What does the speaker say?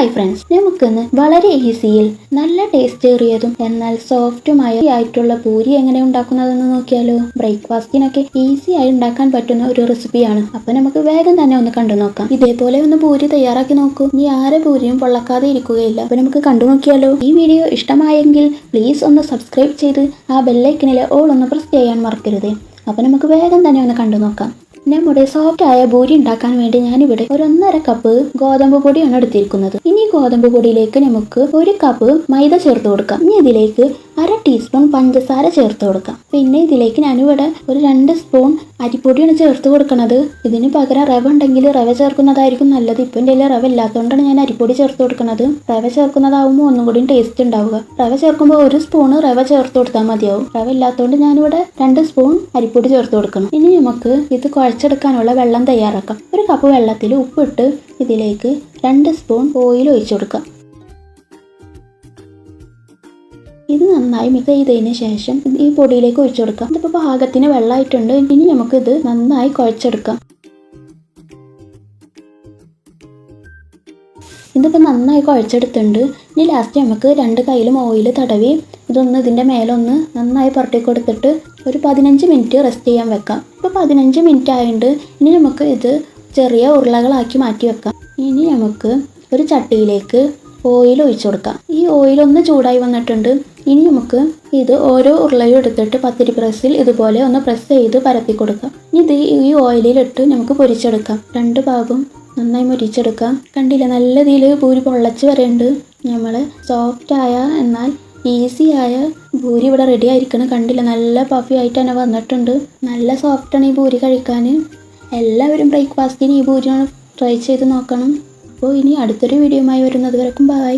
Hi friends, നമുക്കിന്ന് വളരെ ഈസിയിൽ നല്ല ടേസ്റ്റേറിയതും എന്നാൽ സോഫ്റ്റുമായിട്ടുള്ള പൂരി എങ്ങനെ ഉണ്ടാക്കുന്നതെന്ന് നോക്കിയാലോ. ബ്രേക്ക്ഫാസ്റ്റിനൊക്കെ ഈസി ആയി ഉണ്ടാക്കാൻ പറ്റുന്ന ഒരു റെസിപ്പിയാണ്. അപ്പൊ നമുക്ക് വേഗം തന്നെ ഒന്ന് കണ്ടു നോക്കാം. ഇതേപോലെ ഒന്ന് പൂരി തയ്യാറാക്കി നോക്കൂ. ഇനി ആരെ പൂരിയും പൊള്ളക്കാതെ ഇരിക്കുകയില്ല. അപ്പൊ നമുക്ക് കണ്ടു നോക്കിയാലോ. ഈ വീഡിയോ ഇഷ്ടമായെങ്കിൽ പ്ലീസ് ഒന്ന് സബ്സ്ക്രൈബ് ചെയ്ത് ആ ബെല്ലൈക്കനിലെ ഓൾ ഒന്ന് പ്രസ് ചെയ്യാൻ മറക്കരുത്. അപ്പൊ നമുക്ക് വേഗം തന്നെ ഒന്ന് കണ്ടു നോക്കാം. നമ്മുടെ സോഫ്റ്റ് ആയ പൂരി ഉണ്ടാക്കാൻ വേണ്ടി ഞാനിവിടെ 1.5 കപ്പ് ഗോതമ്പ് പൊടിയാണ് എടുത്തിരിക്കുന്നത്. ഇനി ഗോതമ്പ് പൊടിയിലേക്ക് നമുക്ക് 1 കപ്പ് മൈദ ചേർത്ത് കൊടുക്കാം. ഇനി ഇതിലേക്ക് 1/2 ടീസ്പൂൺ പഞ്ചസാര ചേർത്ത് കൊടുക്കാം. പിന്നെ ഇതിലേക്ക് ഞാനിവിടെ ഒരു 2 സ്പൂൺ അരിപ്പൊടിയാണ് ചേർത്ത് കൊടുക്കുന്നത്. ഇതിന് പകരം റവ ഉണ്ടെങ്കിൽ റവ ചേർക്കുന്നതായിരിക്കും നല്ലത്. ഇപ്പം എൻ്റെ റവ ഇല്ലാത്തതുകൊണ്ടാണ് ഞാൻ അരിപ്പൊടി ചേർത്ത് കൊടുക്കുന്നത്. റവ ചേർക്കുന്നതാവുമ്പോൾ ഒന്നും കൂടി ടേസ്റ്റ് ഉണ്ടാവുക. റവ ചേർക്കുമ്പോൾ 1 സ്പൂൺ റവ ചേർത്ത് കൊടുത്താൽ മതിയാവും. റവ ഇല്ലാത്തതുകൊണ്ട് ഞാനിവിടെ 2 സ്പൂൺ അരിപ്പൊടി ചേർത്ത് കൊടുക്കണം. ഇനി നമുക്ക് ഇത് കുഴച്ചെടുക്കാനുള്ള വെള്ളം തയ്യാറാക്കാം. 1 കപ്പ് വെള്ളത്തിൽ ഉപ്പിട്ട് ഇതിലേക്ക് 2 സ്പൂൺ ഓയിൽ ഒഴിച്ചു കൊടുക്കാം. ഇത് നന്നായി മിക്സ് ചെയ്തതിന് ശേഷം ഈ പൊടിയിലേക്ക് ഒഴിച്ചു കൊടുക്കാം. ഇതിപ്പോൾ പാകത്തിന് വെള്ളമായിട്ടുണ്ട്. ഇനി നമുക്ക് ഇത് നന്നായി കുഴച്ചെടുക്കാം. ഇതിപ്പോൾ നന്നായി കുഴച്ചെടുത്തിട്ടുണ്ട്. ഇനി ലാസ്റ്റ് നമുക്ക് 2 കൈയിലും ഓയിൽ തടവി ഇതൊന്ന് ഇതിൻ്റെ മേലൊന്ന് നന്നായി പുരട്ടി കൊടുത്തിട്ട് ഒരു 15 മിനിറ്റ് റെസ്റ്റ് ചെയ്യാൻ വെക്കാം. ഇപ്പോൾ 15 മിനിറ്റ് ആയതുകൊണ്ട് ഇനി നമുക്ക് ഇത് ചെറിയ ഉരുളകളാക്കി മാറ്റി വെക്കാം. ഇനി നമുക്ക് ഒരു ചട്ടിയിലേക്ക് ഓയിൽ ഒഴിച്ചു കൊടുക്കാം. ഈ ഓയിലൊന്ന് ചൂടായി വന്നിട്ടുണ്ട്. ഇനി നമുക്ക് ഇത് ഓരോ ഉരുളയും എടുത്തിട്ട് പത്തിരി പ്രസ്സിൽ ഇതുപോലെ ഒന്ന് പ്രസ് ചെയ്ത് പരത്തി കൊടുക്കാം. ഇത് ഈ ഓയിലിലിട്ട് നമുക്ക് പൊരിച്ചെടുക്കാം. 2 ഭാഗം നന്നായി മുരിച്ചെടുക്കാം. കണ്ടില്ല, നല്ല രീതിയിൽ പൂരി പൊള്ളച്ച് വരെയുണ്ട്. നമ്മൾ സോഫ്റ്റായ എന്നാൽ ഈസി ആയ പൂരി ഇവിടെ റെഡി ആയിരിക്കണം. കണ്ടില്ല, നല്ല പഫി ആയിട്ട് തന്നെ വന്നിട്ടുണ്ട്. നല്ല സോഫ്റ്റാണ് ഈ പൂരി കഴിക്കാൻ. എല്ലാവരും ബ്രേക്ക്ഫാസ്റ്റിന് ഈ പൂരി ട്രൈ ചെയ്ത് നോക്കണം. അപ്പോൾ ഇനി അടുത്തൊരു വീഡിയോയുമായി വരുന്നത് വരെക്കും ബൈ.